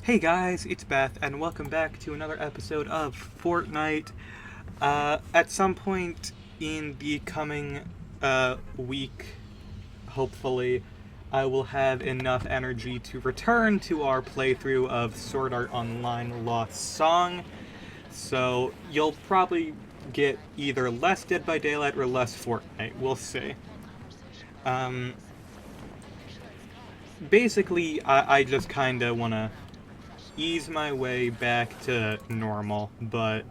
Hey guys, it's Beth, and welcome back to another episode of Fortnite. At some point in the coming week, hopefully, I will have enough energy to return to our playthrough of Sword Art Online Lost Song. So you'll probably get either less Dead by Daylight or less Fortnite. We'll see. Um, Basically, I just kind of want to ease my way back to normal, but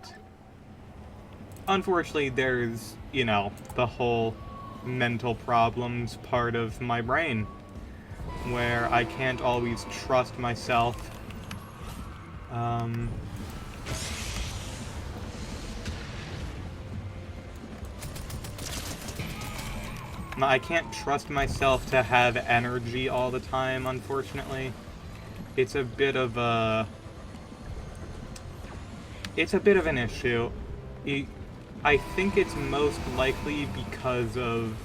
unfortunately there's, the whole mental problems part of my brain where I can't always trust myself. I can't trust myself to have energy all the time, unfortunately. It's a bit of a... It's a bit of an issue. I think it's most likely because of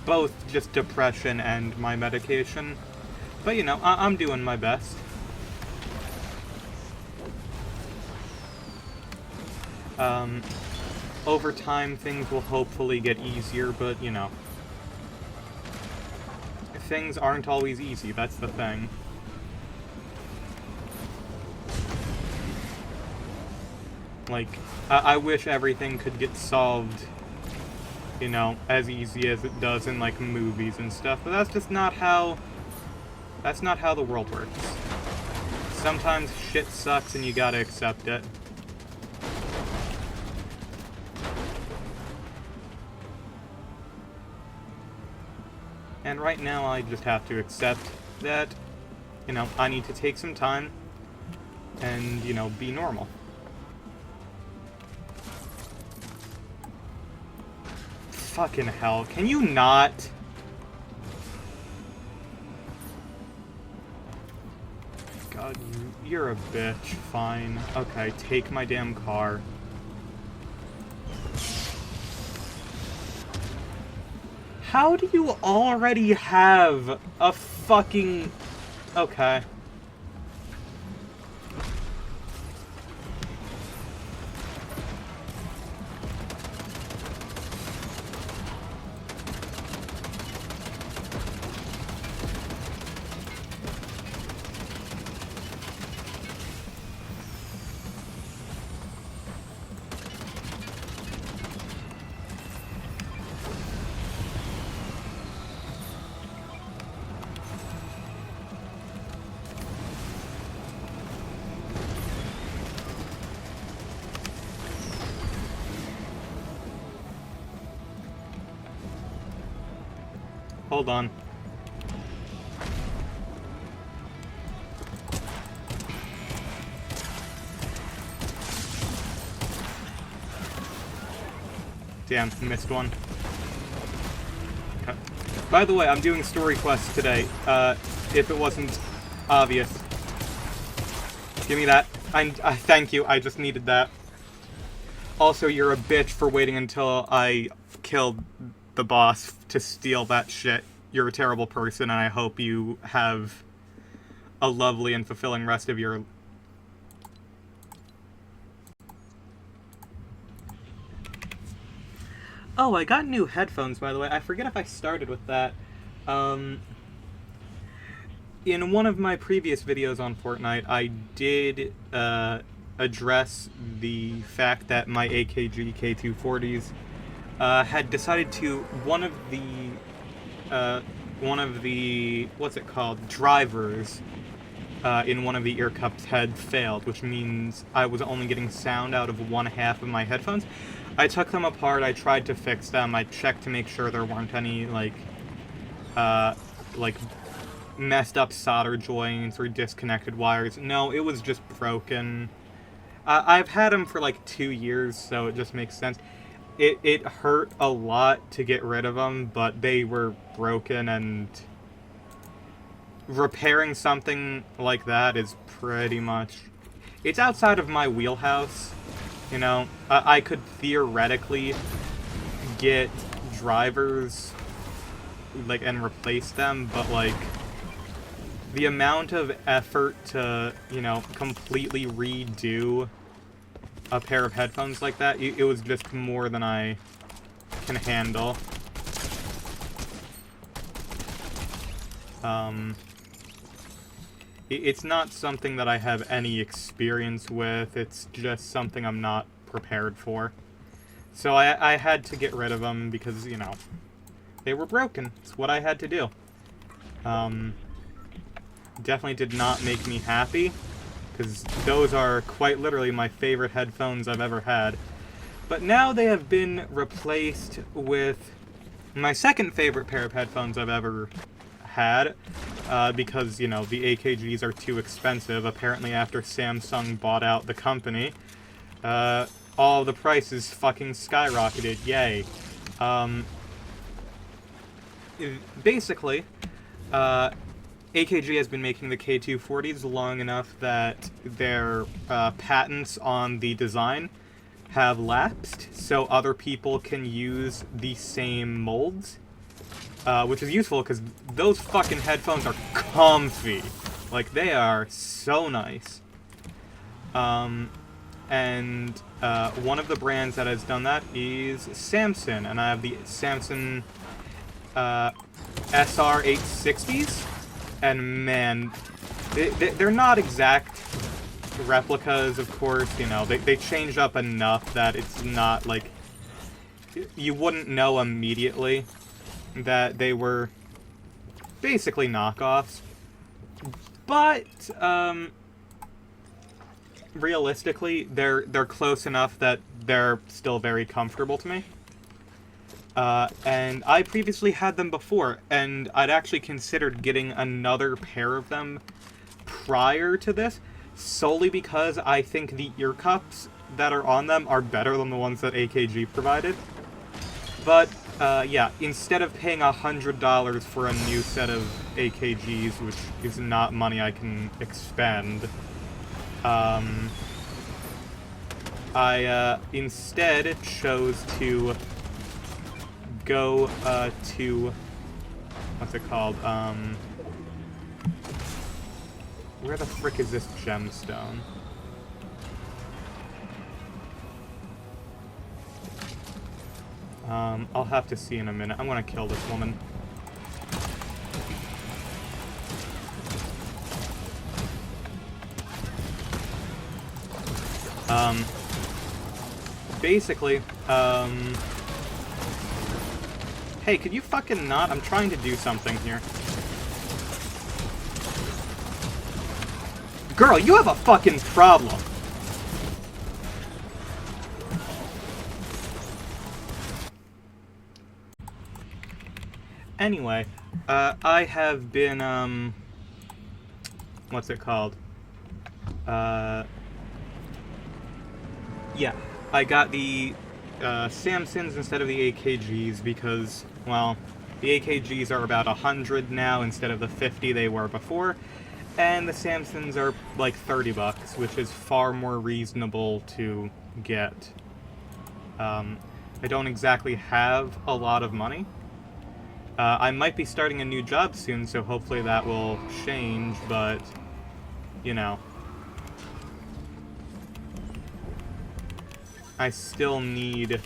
both just depression and my medication. But, I'm doing my best. Over time, things will hopefully get easier, but, things aren't always easy, that's the thing. Like, I wish everything could get solved, as easy as it does in, like, movies and stuff, but that's just not how... That's not how the world works. Sometimes shit sucks and you gotta accept it. And right now I just have to accept that, I need to take some time and, be normal. Fucking hell, can you not? God, you're a bitch. Fine. Okay, take my damn car. How do you already have a fucking... Okay. Hold on. Damn, missed one. Okay. By the way, I'm doing story quests today, if it wasn't obvious. Give me that. I thank you, I just needed that. Also, you're a bitch for waiting until I killed the boss to steal that shit. You're a terrible person, and I hope you have a lovely and fulfilling rest of your... Oh, I got new headphones, by the way. I forget if I started with that. In one of my previous videos on Fortnite, I did address the fact that my AKG K240s had decided to... One of the what's it called, drivers in one of the ear cups had failed, which means I was only getting sound out of one half of my headphones. I took them apart, I tried to fix them, I checked to make sure there weren't any, like messed up solder joints or disconnected wires. No, it was just broken. I've had them for like 2 years, so it just makes sense. It hurt a lot to get rid of them, but they were broken, and repairing something like that is pretty much... It's outside of my wheelhouse, I could theoretically get drivers, and replace them, but, the amount of effort to, you know, completely redo a pair of headphones like that, it was just more than I can handle. It's not something that I have any experience with. It's just something I'm not prepared for. So I had to get rid of them because, you know, they were broken. It's what I had to do. Definitely did not make me happy, because those are quite literally my favorite headphones I've ever had. But now they have been replaced with my second favorite pair of headphones I've ever had, because, you know, the AKGs are too expensive. Apparently after Samsung bought out the company, all the prices fucking skyrocketed. Yay. Basically, AKG has been making the K240s long enough that their patents on the design have lapsed, so other people can use the same molds, which is useful because those fucking headphones are comfy. Like, they are so nice. And one of the brands that has done that is Samsung, and I have the Samsung SR860s. And man, they're not exact replicas, of course, you know, they changed up enough that it's not, like, you wouldn't know immediately that they were basically knockoffs. But, realistically, they're close enough that they're still very comfortable to me. And I previously had them before, and I'd actually considered getting another pair of them prior to this, solely because I think the ear cups that are on them are better than the ones that AKG provided. But, yeah, instead of paying $100 for a new set of AKGs, which is not money I can expend, I, instead chose to go, to, what's it called, where the frick is this gemstone? I'll have to see in a minute. I'm gonna kill this woman. Basically, hey, could you fucking not? I'm trying to do something here. Girl, you have a fucking problem. Anyway, I have been, what's it called? Yeah, I got the Samsungs instead of the AKGs because, well, the AKGs are about 100 now instead of the 50 they were before, and the Samsungs are like $30, which is far more reasonable to get. I don't exactly have a lot of money. I might be starting a new job soon, so hopefully that will change, but, you know. I still need,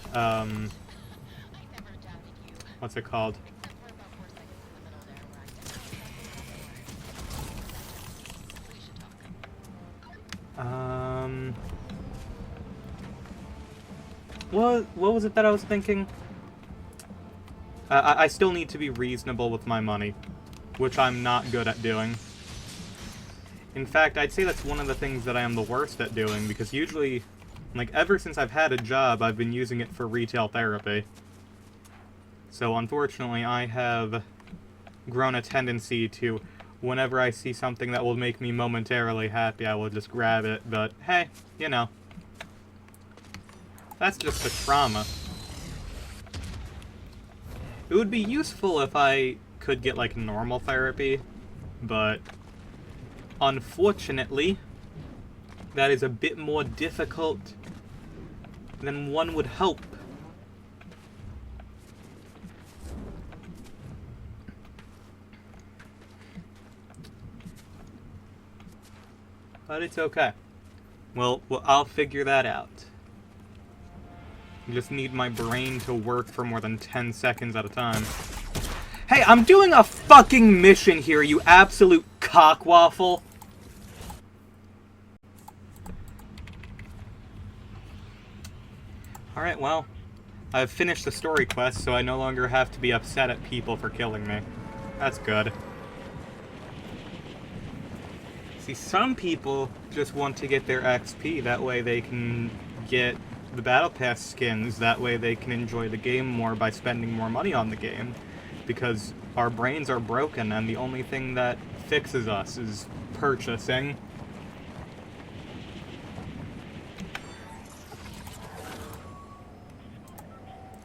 what's it called? What was it that I was thinking? I still need to be reasonable with my money, which I'm not good at doing. In fact, I'd say that's one of the things that I am the worst at doing, because usually, like, ever since I've had a job, I've been using it for retail therapy. So, unfortunately, I have grown a tendency to, whenever I see something that will make me momentarily happy, I will just grab it, but hey, you know. That's just the trauma. It would be useful if I could get, like, normal therapy, but unfortunately, that is a bit more difficult than one would hope. But it's okay. Well, I'll figure that out. I just need my brain to work for more than 10 seconds at a time. Hey, I'm doing a fucking mission here, you absolute cockwaffle! Alright, well, I've finished the story quest, so I no longer have to be upset at people for killing me. That's good. See, some people just want to get their XP, that way they can get the Battle Pass skins, that way they can enjoy the game more by spending more money on the game. Because our brains are broken, and the only thing that fixes us is purchasing.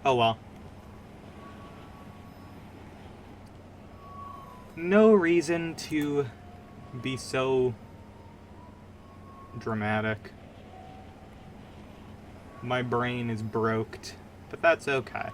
Oh well. No reason to be so dramatic. My brain is broked, but that's okay.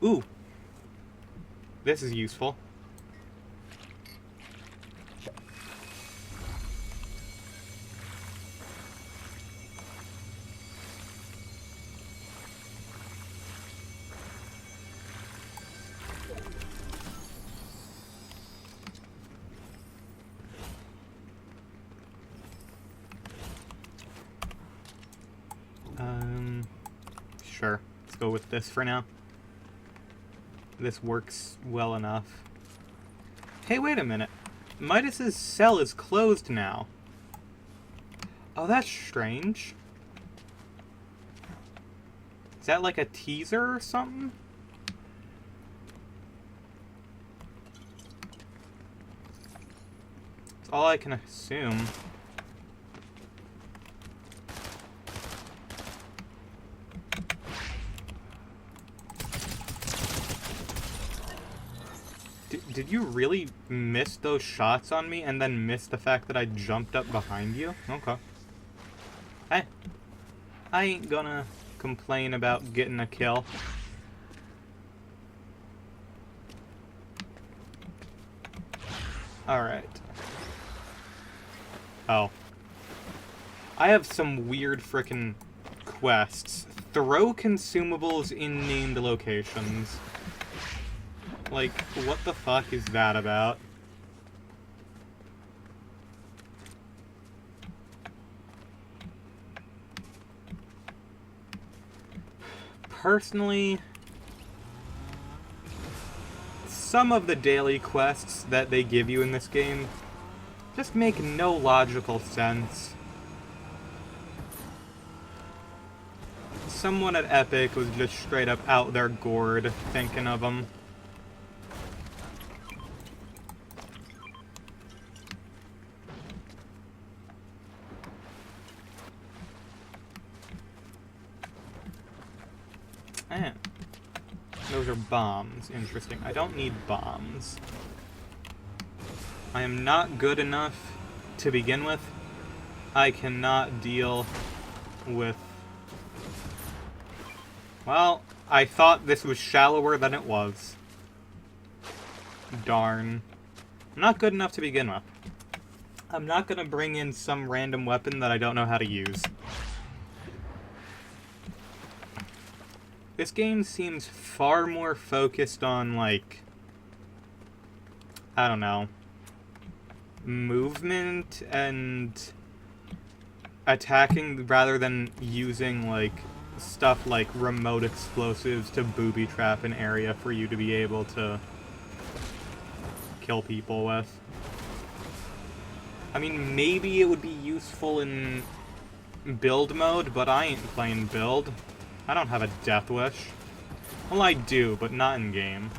Ooh. This is useful. Sure. Let's go with this for now. This works well enough. Hey, wait a minute. Midas's cell is closed now. Oh, that's strange. Is that like a teaser or something? That's all I can assume. Did you really miss those shots on me and then miss the fact that I jumped up behind you? Okay. Hey, I ain't gonna complain about getting a kill. Alright. Oh. I have some weird frickin' quests. Throw consumables in named locations. Like, what the fuck is that about? Personally, some of the daily quests that they give you in this game just make no logical sense. Someone at Epic was just straight up out their gourd thinking of them. Those are bombs. Interesting. I don't need bombs. I am not good enough to begin with. I cannot deal with... Well, I thought this was shallower than it was. Darn. I'm not good enough to begin with. I'm not gonna bring in some random weapon that I don't know how to use. This game seems far more focused on, like, I don't know, movement and attacking rather than using, like, stuff like remote explosives to booby trap an area for you to be able to kill people with. I mean, maybe it would be useful in build mode, but I ain't playing build. I don't have a death wish. Well, I do, but not in game.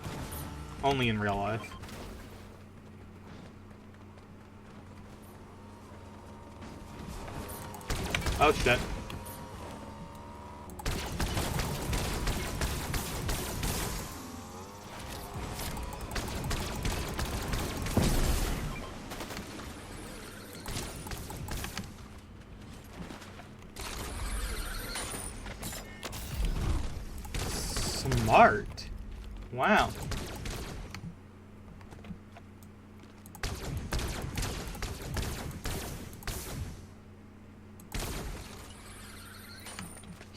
Only in real life. Oh shit. smart. Wow.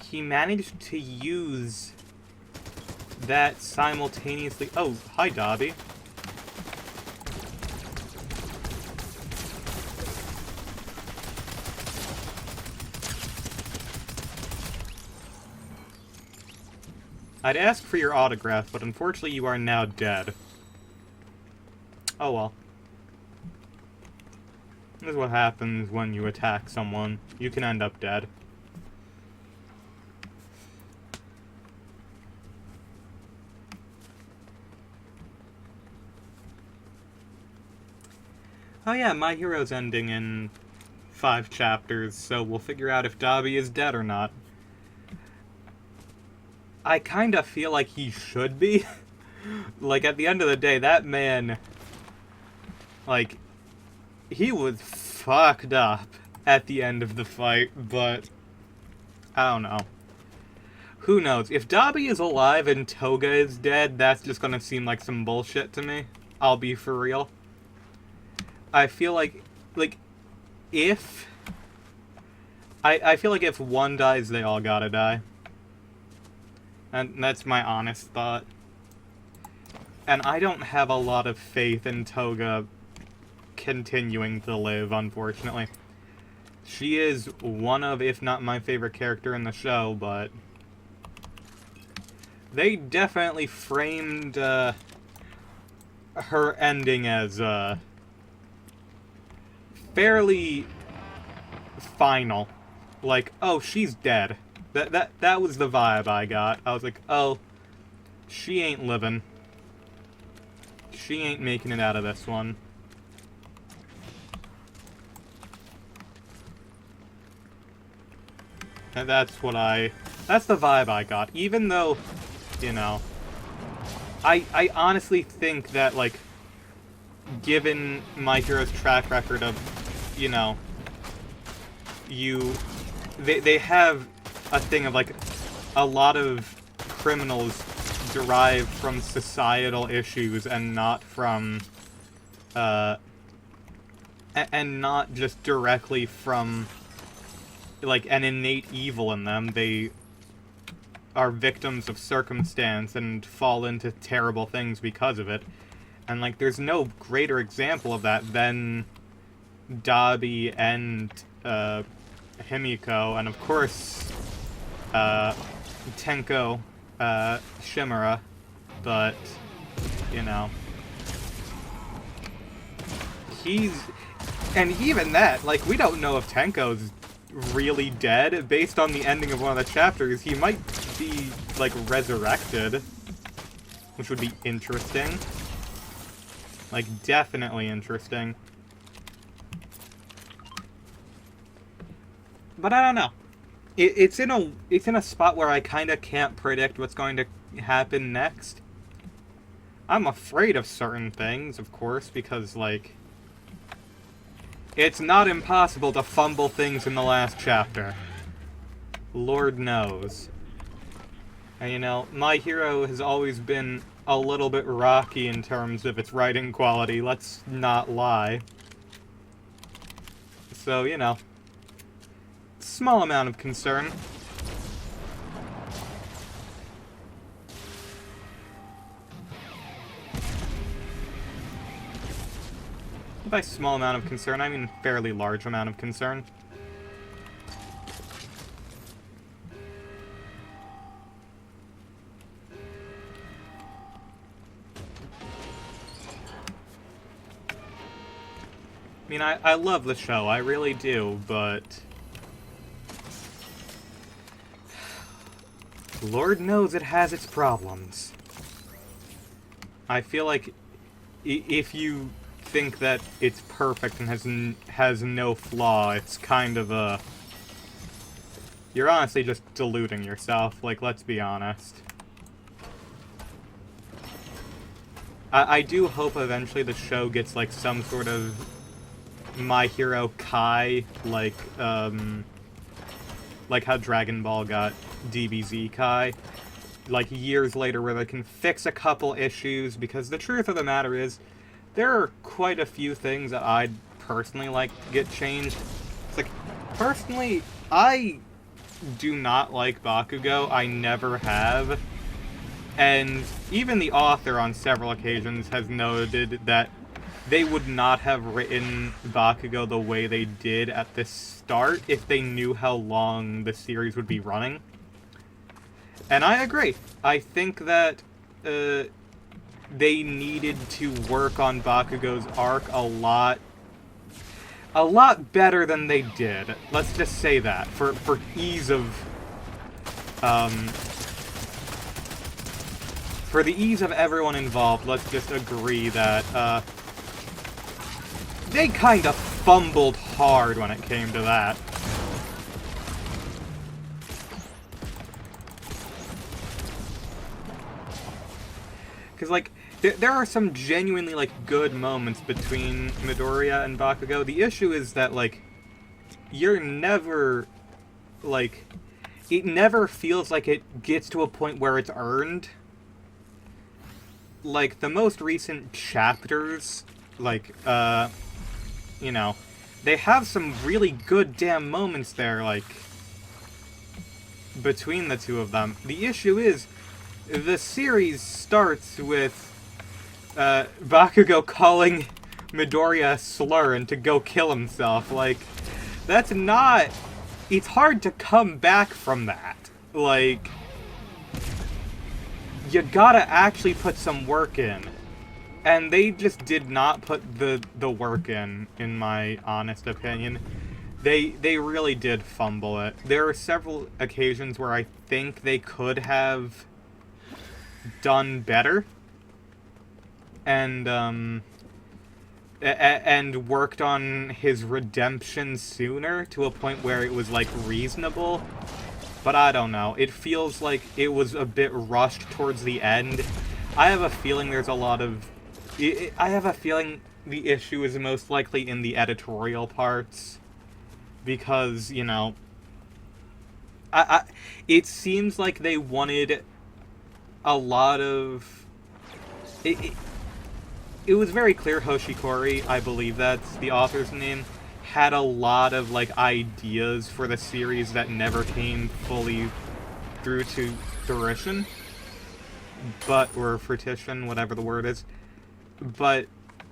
He managed to use that simultaneously. Oh, hi, Dobby. I'd ask for your autograph, but unfortunately you are now dead. Oh well. This is what happens when you attack someone. You can end up dead. Oh yeah, My Hero's ending in 5 chapters, so we'll figure out if Dobby is dead or not. I kinda feel like he should be. Like, at the end of the day, that man... Like, he was fucked up at the end of the fight, but... I don't know. Who knows? If Dobby is alive and Toga is dead, that's just gonna seem like some bullshit to me. I'll be for real. I feel like, if... I feel like if one dies, they all gotta die. And that's my honest thought. And I don't have a lot of faith in Toga continuing to live, unfortunately. She is one of, if not my favorite character in the show, but... They definitely framed, her ending as, fairly final. Like, oh, she's dead. That was the vibe I got. I was like, oh, she ain't living. She ain't making it out of this one. And that's the vibe I got. Even though, you know, I honestly think that, like, given My Hero's track record of, you know, they have a thing of, like, a lot of criminals derive from societal issues and not from, and not just directly from, like, an innate evil in them. They are victims of circumstance and fall into terrible things because of it. And, like, there's no greater example of that than Dobby and, Himiko, and of course, Tenko, Shimura, but, you know, and even that, like, we don't know if Tenko's really dead. Based on the ending of one of the chapters, he might be, like, resurrected, which would be interesting. Like, definitely interesting. But I don't know. It's in a spot where I kind of can't predict what's going to happen next. I'm afraid of certain things, of course, because, like, it's not impossible to fumble things in the last chapter. Lord knows. And, you know, My Hero has always been a little bit rocky in terms of its writing quality, let's not lie. So, you know, small amount of concern. By small amount of concern, I mean fairly large amount of concern. I mean, I love the show, I really do, but... Lord knows it has its problems. I feel like if you think that it's perfect and has no flaw, it's kind of a... You're honestly just deluding yourself, like, let's be honest. I do hope eventually the show gets, like, some sort of My Hero Kai, like how Dragon Ball got DBZ Kai, like, years later where they can fix a couple issues, because the truth of the matter is, there are quite a few things that I'd personally like to get changed. It's like, personally, I do not like Bakugo. I never have. And even the author on several occasions has noted that they would not have written Bakugo the way they did at the start if they knew how long the series would be running. And I agree. I think that they needed to work on Bakugo's arc a lot better than they did. Let's just say that for ease of for the ease of everyone involved. Let's just agree that they kind of fumbled hard when it came to that. Because, like, there are some genuinely, like, good moments between Midoriya and Bakugo. The issue is that, like, you're never, like, it never feels like it gets to a point where it's earned. Like, the most recent chapters, like, you know, they have some really good damn moments there, like, between the two of them. The issue is, the series starts with Bakugo calling Midoriya a slur and to go kill himself. Like, that's not... It's hard to come back from that. Like, you gotta actually put some work in. And they just did not put the work in my honest opinion. They really did fumble it. There are several occasions where I think they could have done better and worked on his redemption sooner to a point where it was, like, reasonable. But I don't know. It feels like it was a bit rushed towards the end. I have a feeling there's a lot of... I have a feeling the issue is most likely in the editorial parts. Because, you know... it seems like they wanted a lot of... It was very clear Hoshikori, I believe that's the author's name, had a lot of, like, ideas for the series that never came fully through to fruition. Or fruition, whatever the word is. But,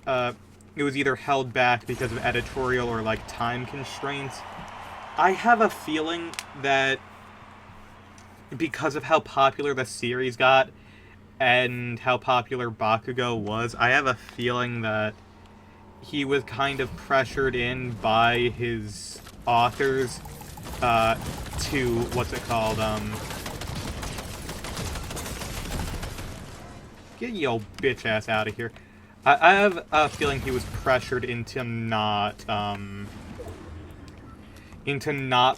it was either held back because of editorial or, like, time constraints. I have a feeling that because of how popular the series got, and how popular Bakugo was, I have a feeling that he was kind of pressured in by his authors to, what's it called, get your bitch ass out of here. I have a feeling he was pressured into not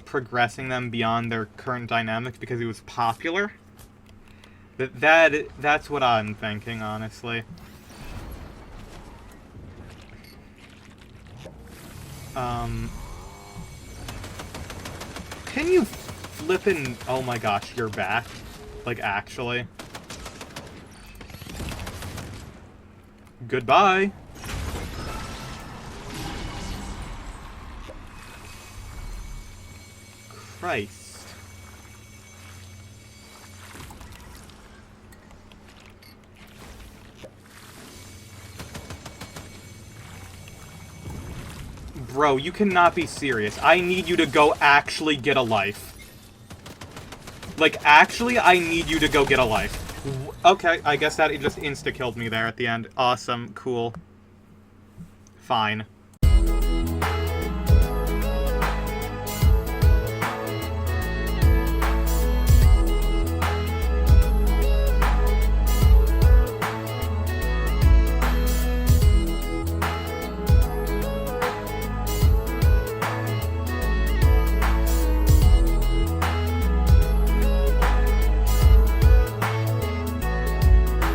progressing them beyond their current dynamics because he was popular. That's what I'm thinking, honestly. Can you flippin'... Oh my gosh, you're back. Like, actually. Goodbye. Christ. Bro, you cannot be serious. I need you to go actually get a life. Like, actually, I need you to go get a life. Okay, I guess that just insta-killed me there at the end. Awesome, cool. Fine.